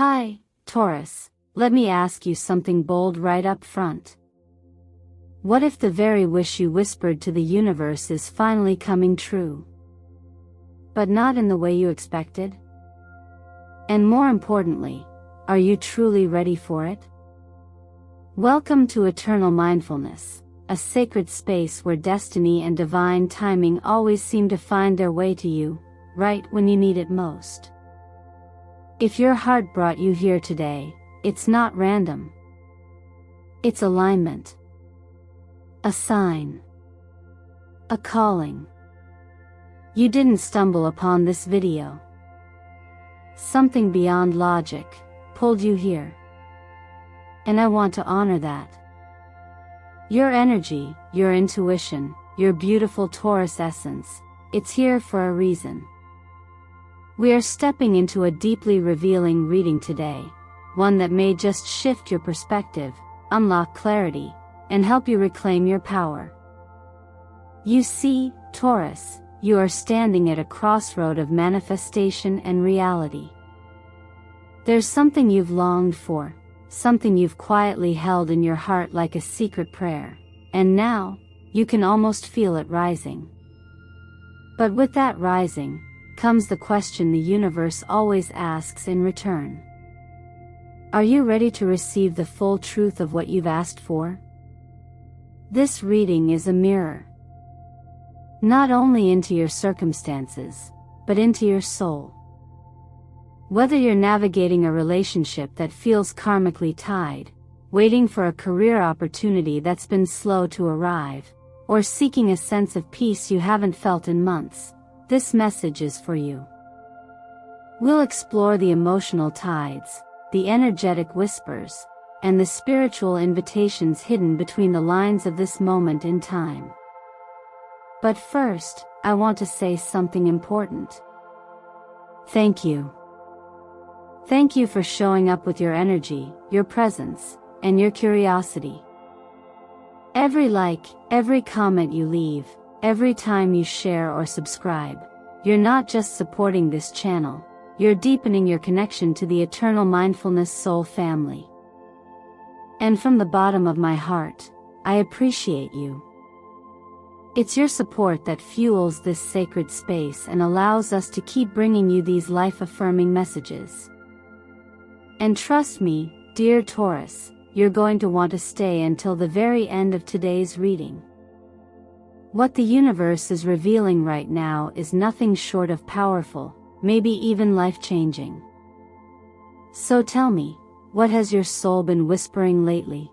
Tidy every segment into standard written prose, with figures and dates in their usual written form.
Hi, Taurus, let me ask you something bold right up front. What if the very wish you whispered to the universe is finally coming true? But not in the way you expected? And more importantly, are you truly ready for it? Welcome to Eternal Mindfulness, a sacred space where destiny and divine timing always seem to find their way to you, right when you need it most. If your heart brought you here today, it's not random. It's alignment. A sign. A calling. You didn't stumble upon this video. Something beyond logic pulled you here. And I want to honor that. Your energy, your intuition, your beautiful Taurus essence, it's here for a reason. We are stepping into a deeply revealing reading today, one that may just shift your perspective, unlock clarity, and help you reclaim your power. You see, Taurus, you are standing at a crossroad of manifestation and reality. There's something you've longed for, something you've quietly held in your heart like a secret prayer, and now, you can almost feel it rising. But with that rising, comes the question the universe always asks in return. Are you ready to receive the full truth of what you've asked for? This reading is a mirror. Not only into your circumstances, but into your soul. Whether you're navigating a relationship that feels karmically tied, waiting for a career opportunity that's been slow to arrive, or seeking a sense of peace you haven't felt in months, this message is for you. We'll explore the emotional tides, the energetic whispers, and the spiritual invitations hidden between the lines of this moment in time. But first, I want to say something important. Thank you. Thank you for showing up with your energy, your presence, and your curiosity. Every like, every comment you leave, every time you share or subscribe, you're not just supporting this channel, you're deepening your connection to the Eternal Mindfulness Soul family. And from the bottom of my heart, I appreciate you. It's your support that fuels this sacred space and allows us to keep bringing you these life-affirming messages. And trust me, dear Taurus, you're going to want to stay until the very end of today's reading. What the universe is revealing right now is nothing short of powerful, maybe even life-changing. So tell me, what has your soul been whispering lately?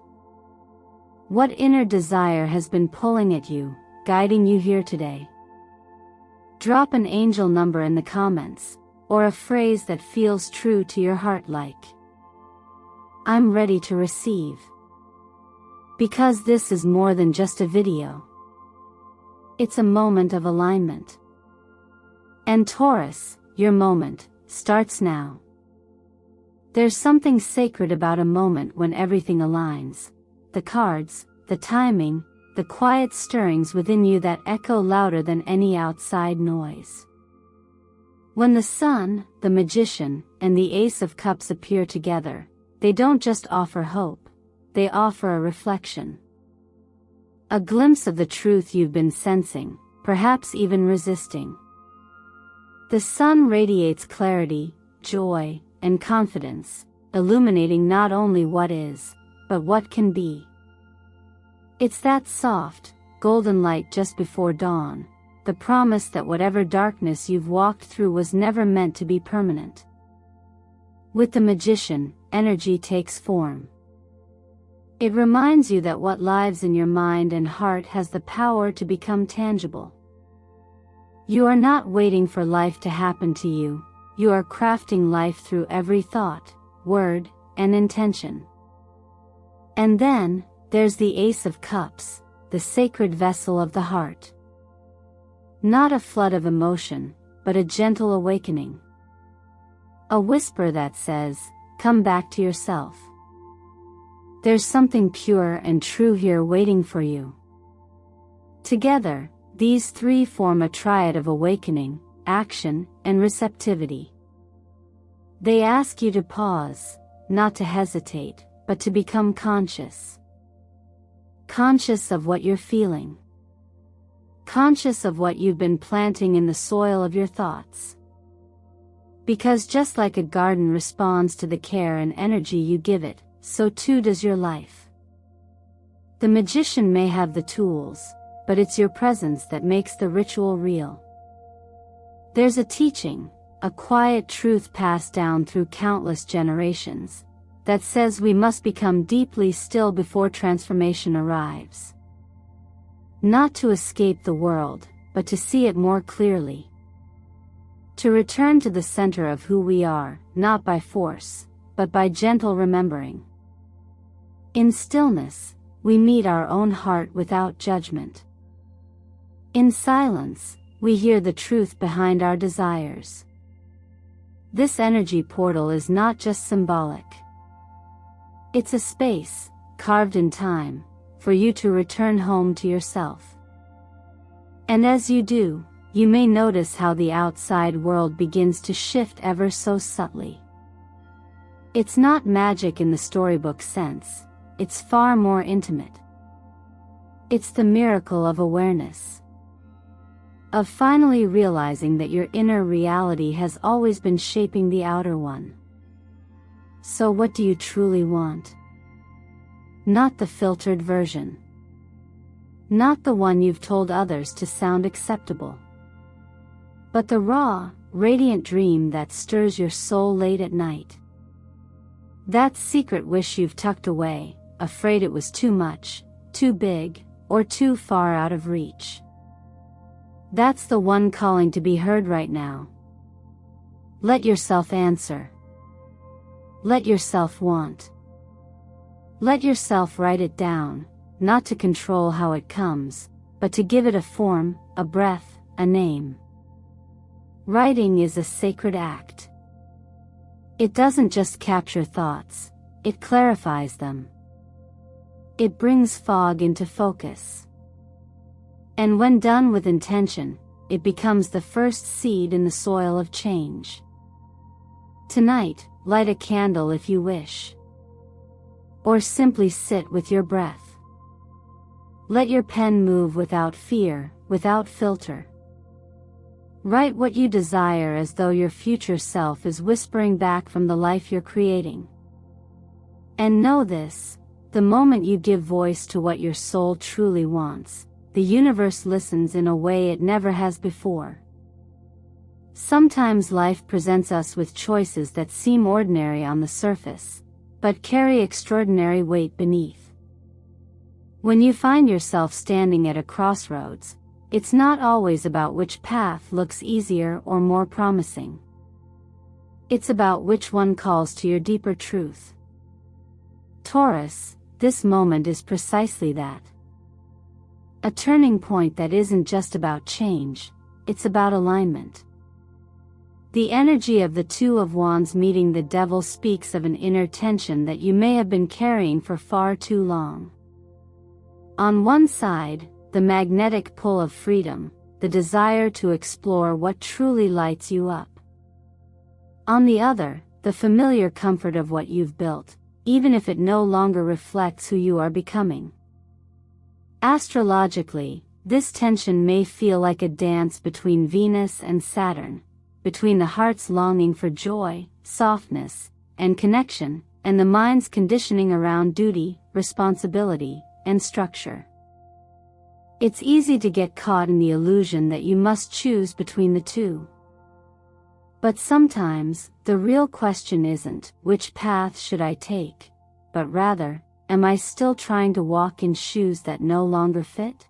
What inner desire has been pulling at you, guiding you here today? Drop an angel number in the comments, or a phrase that feels true to your heart like, I'm ready to receive. Because this is more than just a video. It's a moment of alignment. And Taurus, your moment starts now. There's something sacred about a moment when everything aligns. The cards, the timing, the quiet stirrings within you that echo louder than any outside noise. When the Sun, the Magician, and the Ace of Cups appear together, they don't just offer hope, they offer a reflection. A glimpse of the truth you've been sensing, perhaps even resisting. The Sun radiates clarity, joy, and confidence, illuminating not only what is, but what can be. It's that soft, golden light just before dawn, the promise that whatever darkness you've walked through was never meant to be permanent. With the Magician, energy takes form. It reminds you that what lives in your mind and heart has the power to become tangible. You are not waiting for life to happen to you, you are crafting life through every thought, word, and intention. And then, there's the Ace of Cups, the sacred vessel of the heart. Not a flood of emotion, but a gentle awakening. A whisper that says, come back to yourself. There's something pure and true here waiting for you. Together, these three form a triad of awakening, action, and receptivity. They ask you to pause, not to hesitate, but to become conscious. Conscious of what you're feeling. Conscious of what you've been planting in the soil of your thoughts. Because just like a garden responds to the care and energy you give it, so too does your life. The magician may have the tools, but it's your presence that makes the ritual real. There's a teaching, a quiet truth passed down through countless generations, that says we must become deeply still before transformation arrives. Not to escape the world, but to see it more clearly. To return to the center of who we are, not by force, but by gentle remembering. In stillness, we meet our own heart without judgment. In silence, we hear the truth behind our desires. This energy portal is not just symbolic. It's a space, carved in time, for you to return home to yourself. And as you do, you may notice how the outside world begins to shift ever so subtly. It's not magic in the storybook sense, it's far more intimate. It's the miracle of awareness. Of finally realizing that your inner reality has always been shaping the outer one. So what do you truly want? Not the filtered version. Not the one you've told others to sound acceptable. But the raw, radiant dream that stirs your soul late at night. That secret wish you've tucked away, afraid it was too much, too big, or too far out of reach. That's the one calling to be heard right now. Let yourself answer. Let yourself want. Let yourself write it down, not to control how it comes, but to give it a form, a breath, a name. Writing is a sacred act. It doesn't just capture thoughts, it clarifies them. It brings fog into focus. And when done with intention, it becomes the first seed in the soil of change. Tonight, light a candle if you wish. Or simply sit with your breath. Let your pen move without fear, without filter. Write what you desire as though your future self is whispering back from the life you're creating. And know this, the moment you give voice to what your soul truly wants, the universe listens in a way it never has before. Sometimes life presents us with choices that seem ordinary on the surface, but carry extraordinary weight beneath. When you find yourself standing at a crossroads, it's not always about which path looks easier or more promising. It's about which one calls to your deeper truth. Taurus, this moment is precisely that. A turning point that isn't just about change, it's about alignment. The energy of the Two of Wands meeting the Devil speaks of an inner tension that you may have been carrying for far too long. On one side, the magnetic pull of freedom, the desire to explore what truly lights you up. On the other, the familiar comfort of what you've built, even if it no longer reflects who you are becoming. Astrologically, this tension may feel like a dance between Venus and Saturn, between the heart's longing for joy, softness, and connection, and the mind's conditioning around duty, responsibility, and structure. It's easy to get caught in the illusion that you must choose between the two. But sometimes, the real question isn't, which path should I take, but rather, am I still trying to walk in shoes that no longer fit?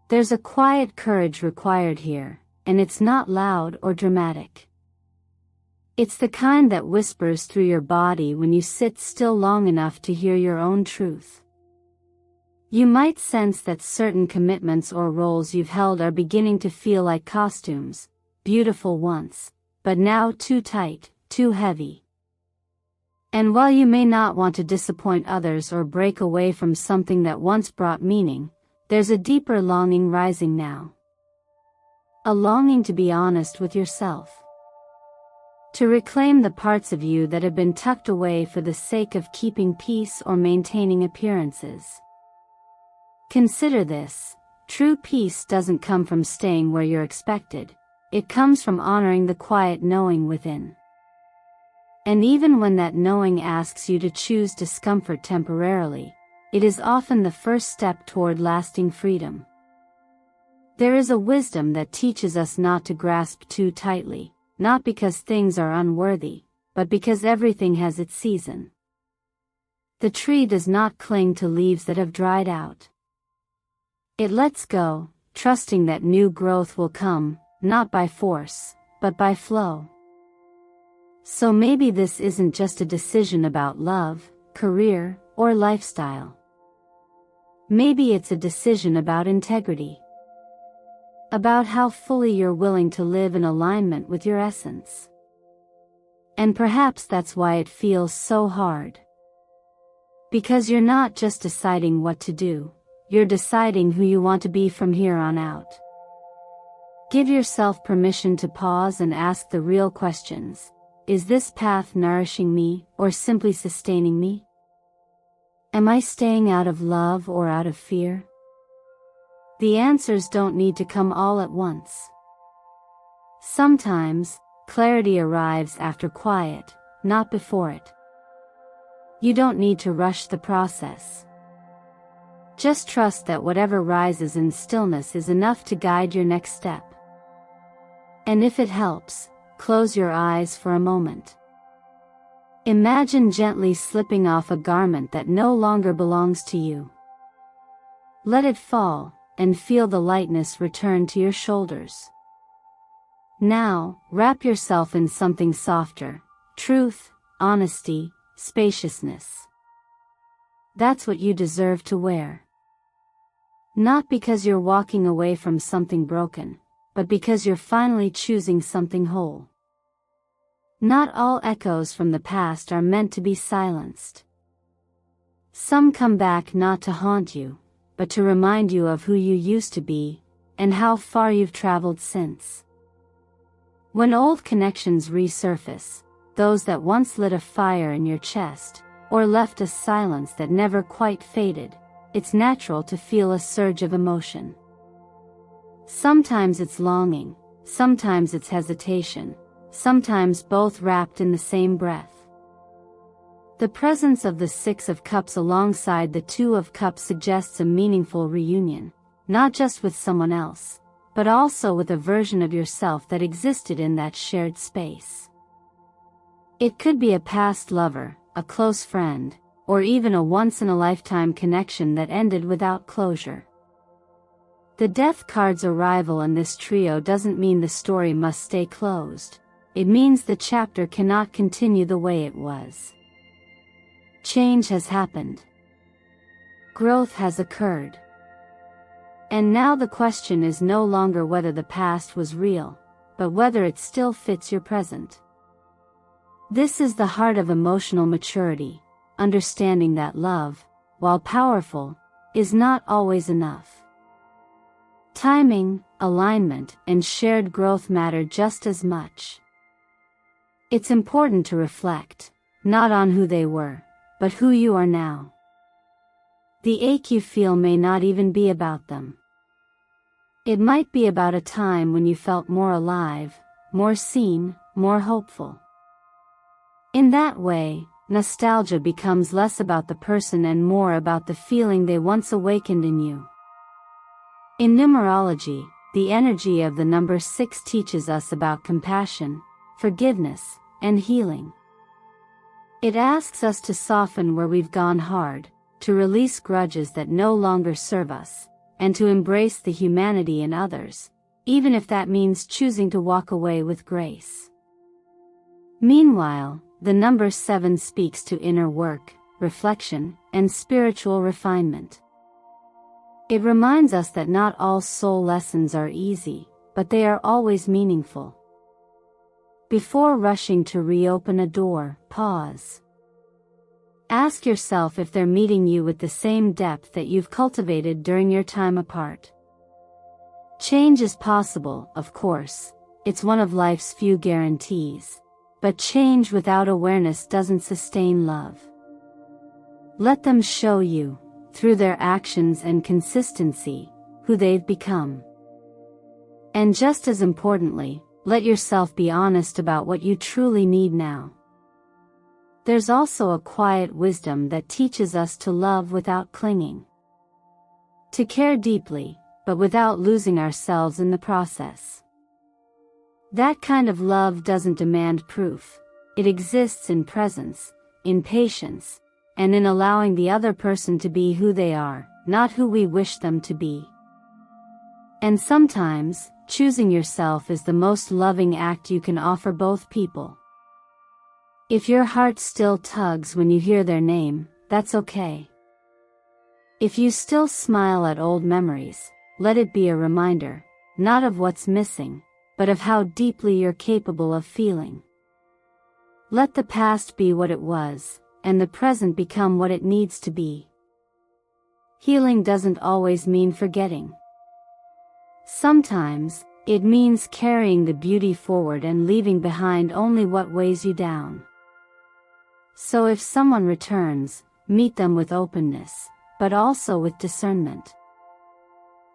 There's a quiet courage required here, and it's not loud or dramatic. It's the kind that whispers through your body when you sit still long enough to hear your own truth. You might sense that certain commitments or roles you've held are beginning to feel like costumes, beautiful once, but now too tight, too heavy. And while you may not want to disappoint others or break away from something that once brought meaning, there's a deeper longing rising now. A longing to be honest with yourself. To reclaim the parts of you that have been tucked away for the sake of keeping peace or maintaining appearances. Consider this: true peace doesn't come from staying where you're expected, it comes from honoring the quiet knowing within. And even when that knowing asks you to choose discomfort temporarily, it is often the first step toward lasting freedom. There is a wisdom that teaches us not to grasp too tightly, not because things are unworthy, but because everything has its season. The tree does not cling to leaves that have dried out. It lets go, trusting that new growth will come, not by force, but by flow. So maybe this isn't just a decision about love, career, or lifestyle. Maybe it's a decision about integrity. About how fully you're willing to live in alignment with your essence. And perhaps that's why it feels so hard. Because you're not just deciding what to do, you're deciding who you want to be from here on out. Give yourself permission to pause and ask the real questions. Is this path nourishing me, or simply sustaining me? Am I staying out of love or out of fear? The answers don't need to come all at once. Sometimes, clarity arrives after quiet, not before it. You don't need to rush the process. Just trust that whatever rises in stillness is enough to guide your next step. And if it helps, close your eyes for a moment. Imagine gently slipping off a garment that no longer belongs to you. Let it fall, and feel the lightness return to your shoulders. Now, wrap yourself in something softer: truth, honesty, spaciousness. That's what you deserve to wear. Not because you're walking away from something broken, but because you're finally choosing something whole. Not all echoes from the past are meant to be silenced. Some come back not to haunt you, but to remind you of who you used to be, and how far you've traveled since. When old connections resurface, those that once lit a fire in your chest, or left a silence that never quite faded, it's natural to feel a surge of emotion. Sometimes it's longing, sometimes it's hesitation, sometimes both wrapped in the same breath. The presence of the Six of Cups alongside the Two of Cups suggests a meaningful reunion, not just with someone else, but also with a version of yourself that existed in that shared space. It could be a past lover, a close friend, or even a once-in-a-lifetime connection that ended without closure. The Death card's arrival in this trio doesn't mean the story must stay closed. It means the chapter cannot continue the way it was. Change has happened. Growth has occurred. And now the question is no longer whether the past was real, but whether it still fits your present. This is the heart of emotional maturity, understanding that love, while powerful, is not always enough. Timing, alignment, and shared growth matter just as much. It's important to reflect, not on who they were, but who you are now. The ache you feel may not even be about them. It might be about a time when you felt more alive, more seen, more hopeful. In that way, nostalgia becomes less about the person and more about the feeling they once awakened in you. In numerology, the energy of the number 6 teaches us about compassion, forgiveness, and healing. It asks us to soften where we've gone hard, to release grudges that no longer serve us, and to embrace the humanity in others, even if that means choosing to walk away with grace. Meanwhile, the number 7 speaks to inner work, reflection, and spiritual refinement. It reminds us that not all soul lessons are easy, but they are always meaningful. Before rushing to reopen a door, pause. Ask yourself if they're meeting you with the same depth that you've cultivated during your time apart. Change is possible, of course. It's one of life's few guarantees. But change without awareness doesn't sustain love. Let them show you, through their actions and consistency, who they've become. And just as importantly, let yourself be honest about what you truly need now. There's also a quiet wisdom that teaches us to love without clinging. To care deeply, but without losing ourselves in the process. That kind of love doesn't demand proof. It exists in presence, in patience, and in allowing the other person to be who they are, not who we wish them to be. And sometimes, choosing yourself is the most loving act you can offer both people. If your heart still tugs when you hear their name, that's okay. If you still smile at old memories, let it be a reminder, not of what's missing, but of how deeply you're capable of feeling. Let the past be what it was, and the present become what it needs to be. Healing doesn't always mean forgetting. Sometimes, it means carrying the beauty forward and leaving behind only what weighs you down. So if someone returns, meet them with openness, but also with discernment.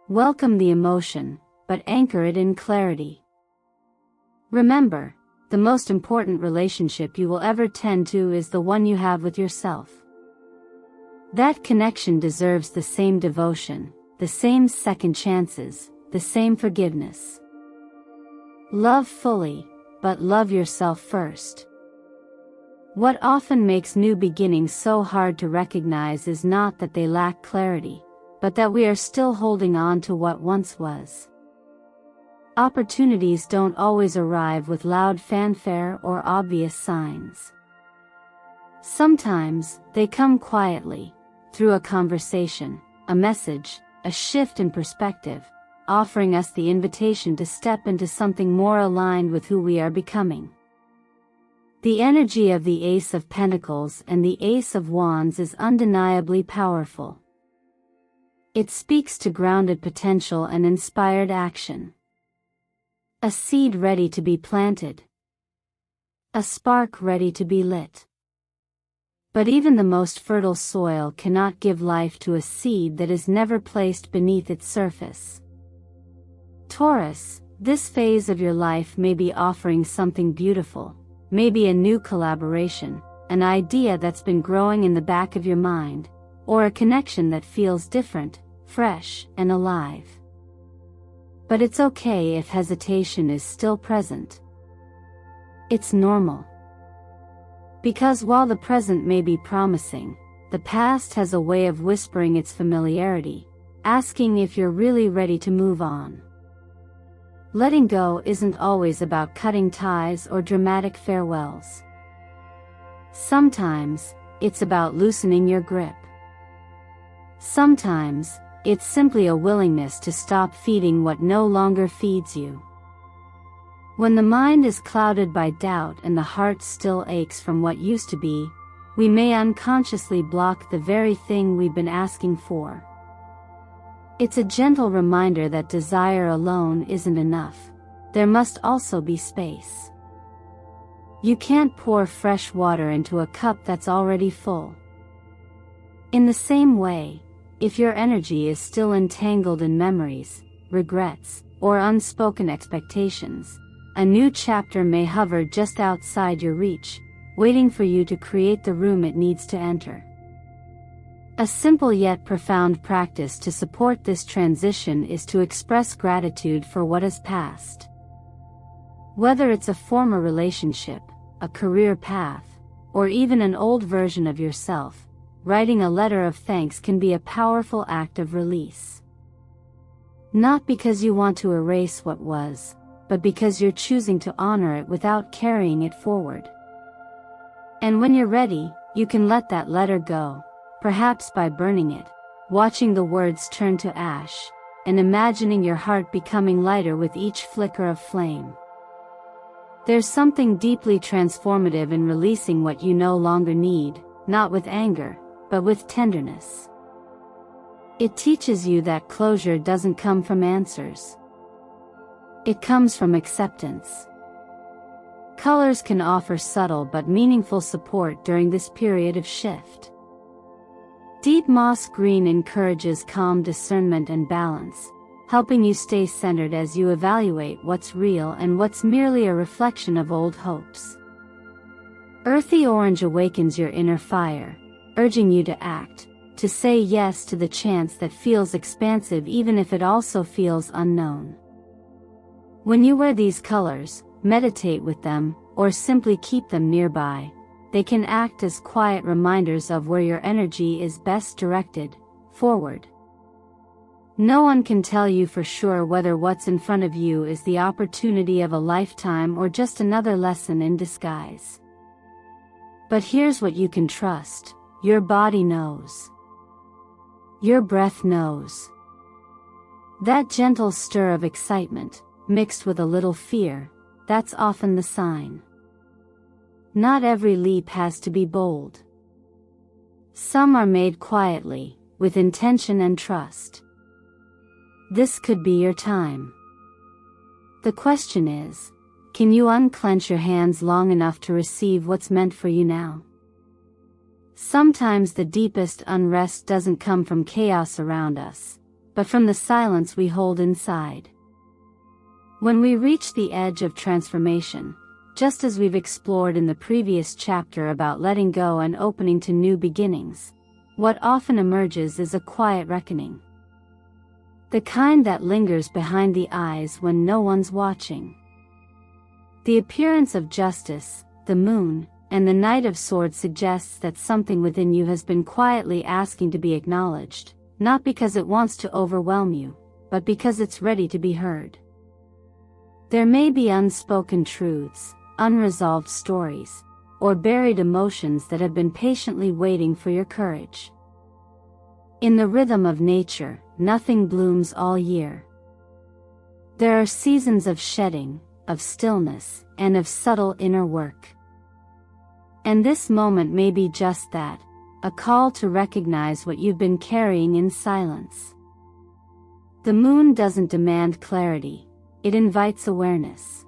Welcome the emotion, but anchor it in clarity. Remember, the most important relationship you will ever tend to is the one you have with yourself. That connection deserves the same devotion, the same second chances, the same forgiveness. Love fully, but love yourself first. What often makes new beginnings so hard to recognize is not that they lack clarity, but that we are still holding on to what once was. Opportunities don't always arrive with loud fanfare or obvious signs. Sometimes, they come quietly, through a conversation, a message, a shift in perspective, offering us the invitation to step into something more aligned with who we are becoming. The energy of the Ace of Pentacles and the Ace of Wands is undeniably powerful. It speaks to grounded potential and inspired action. A seed ready to be planted. A spark ready to be lit. But even the most fertile soil cannot give life to a seed that is never placed beneath its surface. Taurus, this phase of your life may be offering something beautiful. Maybe a new collaboration, an idea that's been growing in the back of your mind, or a connection that feels different, fresh, and alive. But it's okay if hesitation is still present. It's normal. Because while the present may be promising, the past has a way of whispering its familiarity, asking if you're really ready to move on. Letting go isn't always about cutting ties or dramatic farewells. Sometimes, it's about loosening your grip. Sometimes, it's simply a willingness to stop feeding what no longer feeds you. When the mind is clouded by doubt and the heart still aches from what used to be, we may unconsciously block the very thing we've been asking for. It's a gentle reminder that desire alone isn't enough. There must also be space. You can't pour fresh water into a cup that's already full. In the same way, if your energy is still entangled in memories, regrets, or unspoken expectations, a new chapter may hover just outside your reach, waiting for you to create the room it needs to enter. A simple yet profound practice to support this transition is to express gratitude for what has passed. Whether it's a former relationship, a career path, or even an old version of yourself, writing a letter of thanks can be a powerful act of release. Not because you want to erase what was, but because you're choosing to honor it without carrying it forward. And when you're ready, you can let that letter go. Perhaps by burning it, watching the words turn to ash, and imagining your heart becoming lighter with each flicker of flame. There's something deeply transformative in releasing what you no longer need, not with anger, but with tenderness. It teaches you that closure doesn't come from answers. It comes from acceptance. Colors can offer subtle but meaningful support during this period of shift. Deep moss green encourages calm discernment and balance, helping you stay centered as you evaluate what's real and what's merely a reflection of old hopes. Earthy orange awakens your inner fire, urging you to act, to say yes to the chance that feels expansive even if it also feels unknown. When you wear these colors, meditate with them, or simply keep them nearby, they can act as quiet reminders of where your energy is best directed, forward. No one can tell you for sure whether what's in front of you is the opportunity of a lifetime or just another lesson in disguise. But here's what you can trust: your body knows. Your breath knows. That gentle stir of excitement, mixed with a little fear, that's often the sign. Not every leap has to be bold. Some are made quietly, with intention and trust. This could be your time. The question is, can you unclench your hands long enough to receive what's meant for you now? Sometimes the deepest unrest doesn't come from chaos around us, but from the silence we hold inside. When we reach the edge of transformation, just as we've explored in the previous chapter about letting go and opening to new beginnings, what often emerges is a quiet reckoning. The kind that lingers behind the eyes when no one's watching. The appearance of justice, the moon, and the Knight of Swords suggests that something within you has been quietly asking to be acknowledged, not because it wants to overwhelm you, but because it's ready to be heard. There may be unspoken truths, unresolved stories, or buried emotions that have been patiently waiting for your courage. In the rhythm of nature, nothing blooms all year. There are seasons of shedding, of stillness, and of subtle inner work. And this moment may be just that, a call to recognize what you've been carrying in silence. The moon doesn't demand clarity, it invites awareness.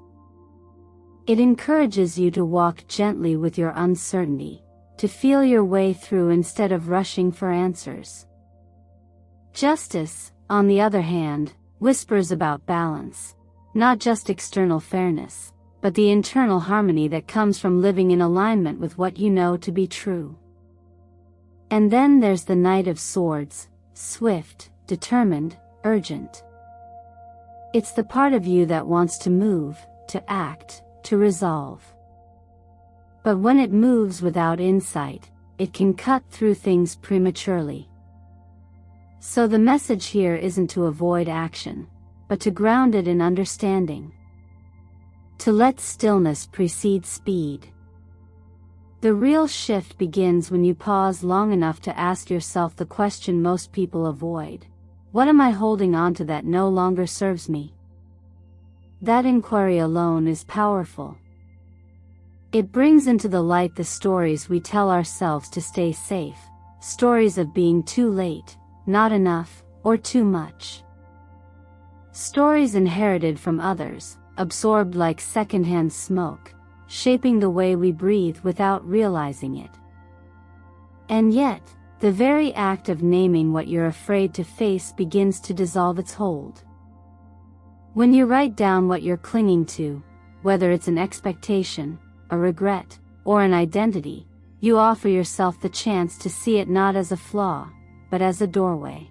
It encourages you to walk gently with your uncertainty, to feel your way through instead of rushing for answers. Justice, on the other hand, whispers about balance, not just external fairness, but the internal harmony that comes from living in alignment with what you know to be true. And then there's the Knight of Swords, swift, determined, urgent. It's the part of you that wants to move, to act, to resolve. But when it moves without insight, it can cut through things prematurely. So the message here isn't to avoid action, but to ground it in understanding. To let stillness precede speed. The real shift begins when you pause long enough to ask yourself the question most people avoid: what am I holding on to that no longer serves me? That inquiry alone is powerful. It brings into the light the stories we tell ourselves to stay safe, stories of being too late, not enough, or too much. Stories inherited from others, absorbed like secondhand smoke, shaping the way we breathe without realizing it. And yet, the very act of naming what you're afraid to face begins to dissolve its hold. When you write down what you're clinging to, whether it's an expectation, a regret, or an identity, you offer yourself the chance to see it not as a flaw, but as a doorway.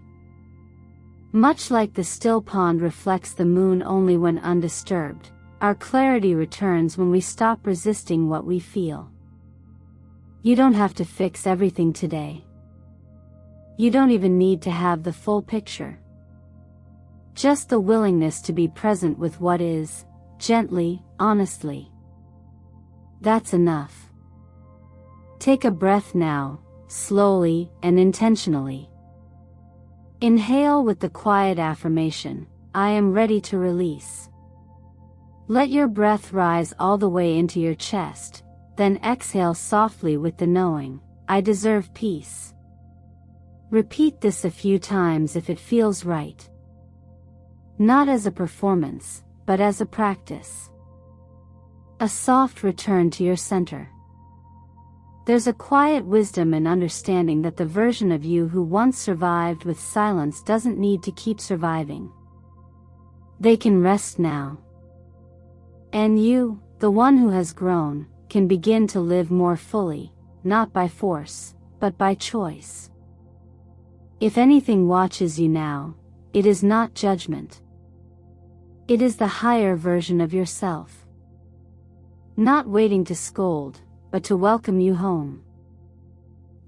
Much like the still pond reflects the moon only when undisturbed, our clarity returns when we stop resisting what we feel. You don't have to fix everything today. You don't even need to have the full picture. Just the willingness to be present with what is, gently, honestly. That's enough. Take a breath now, slowly and intentionally. Inhale with the quiet affirmation, I am ready to release. Let your breath rise all the way into your chest, then exhale softly with the knowing, I deserve peace. Repeat this a few times if it feels right. Not as a performance, but as a practice. A soft return to your center. There's a quiet wisdom in understanding that the version of you who once survived with silence doesn't need to keep surviving. They can rest now. And you, the one who has grown, can begin to live more fully, not by force, but by choice. If anything watches you now, it is not judgment. It is the higher version of yourself. Not waiting to scold, but to welcome you home.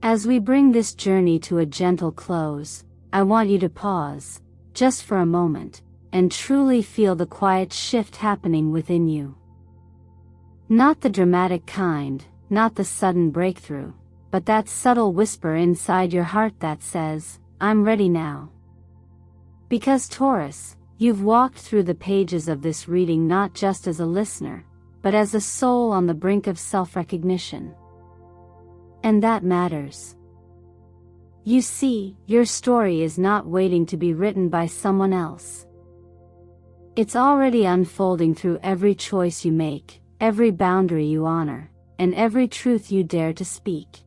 As we bring this journey to a gentle close, I want you to pause, just for a moment, and truly feel the quiet shift happening within you. Not the dramatic kind, not the sudden breakthrough, but that subtle whisper inside your heart that says, I'm ready now. Because Taurus, you've walked through the pages of this reading not just as a listener, but as a soul on the brink of self-recognition. And that matters. You see, your story is not waiting to be written by someone else. It's already unfolding through every choice you make, every boundary you honor, and every truth you dare to speak.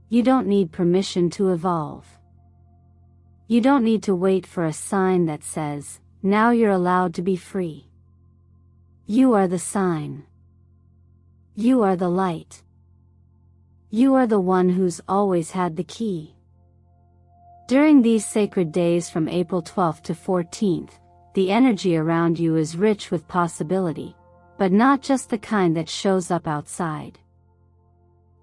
You don't need permission to evolve. You don't need to wait for a sign that says, now you're allowed to be free. You are the sign. You are the light. You are the one who's always had the key. During these sacred days from April 12th to 14th, the energy around you is rich with possibility, but not just the kind that shows up outside.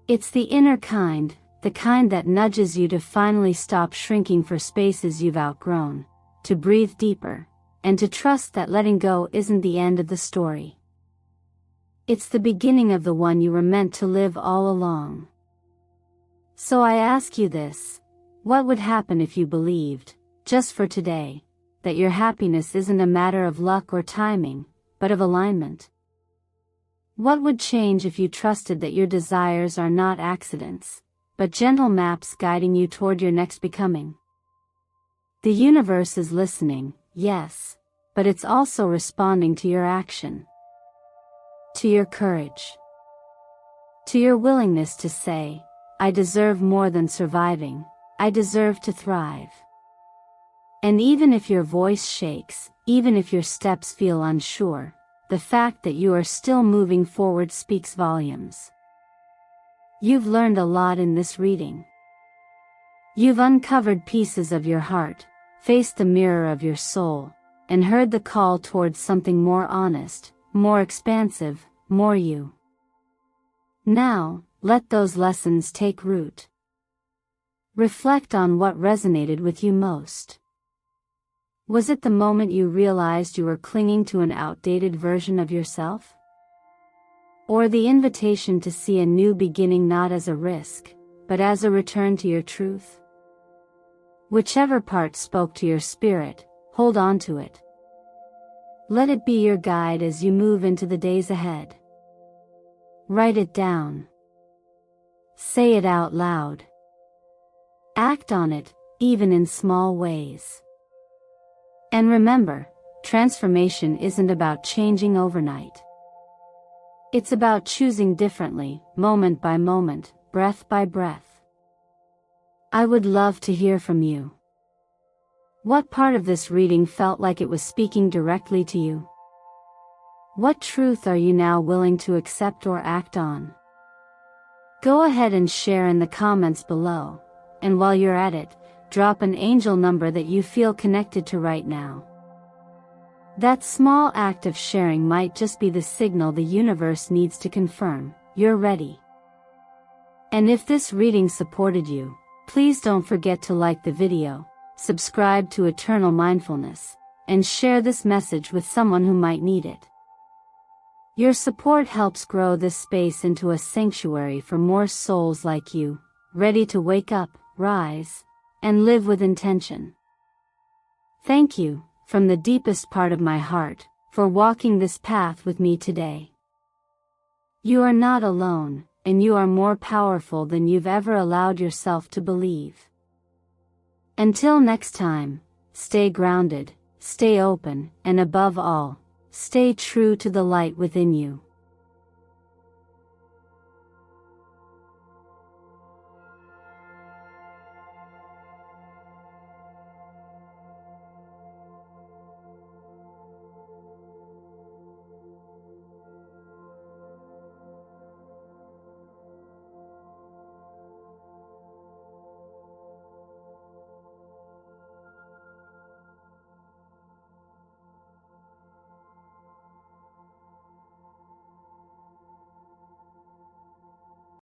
It's the inner kind, the kind that nudges you to finally stop shrinking for spaces you've outgrown, to breathe deeper, and to trust that letting go isn't the end of the story. It's the beginning of the one you were meant to live all along. So I ask you this, what would happen if you believed, just for today, that your happiness isn't a matter of luck or timing, but of alignment? What would change if you trusted that your desires are not accidents, but gentle maps guiding you toward your next becoming? The universe is listening, yes, but it's also responding to your action. To your courage. To your willingness to say, I deserve more than surviving, I deserve to thrive. And even if your voice shakes, even if your steps feel unsure, the fact that you are still moving forward speaks volumes. You've learned a lot in this reading. You've uncovered pieces of your heart, faced the mirror of your soul, and heard the call towards something more honest, more expansive, more you. Now, let those lessons take root. Reflect on what resonated with you most. Was it the moment you realized you were clinging to an outdated version of yourself? Or the invitation to see a new beginning not as a risk, but as a return to your truth? Whichever part spoke to your spirit, hold on to it. Let it be your guide as you move into the days ahead. Write it down. Say it out loud. Act on it, even in small ways. And remember, transformation isn't about changing overnight. It's about choosing differently, moment by moment, breath by breath. I would love to hear from you. What part of this reading felt like it was speaking directly to you? What truth are you now willing to accept or act on? Go ahead and share in the comments below, and while you're at it, drop an angel number that you feel connected to right now. That small act of sharing might just be the signal the universe needs to confirm you're ready. And if this reading supported you, please don't forget to like the video, subscribe to Eternal Mindfulness, and share this message with someone who might need it. Your support helps grow this space into a sanctuary for more souls like you, ready to wake up, rise, and live with intention. Thank you, from the deepest part of my heart, for walking this path with me today. You are not alone, and you are more powerful than you've ever allowed yourself to believe. Until next time, stay grounded, stay open, and above all, stay true to the light within you.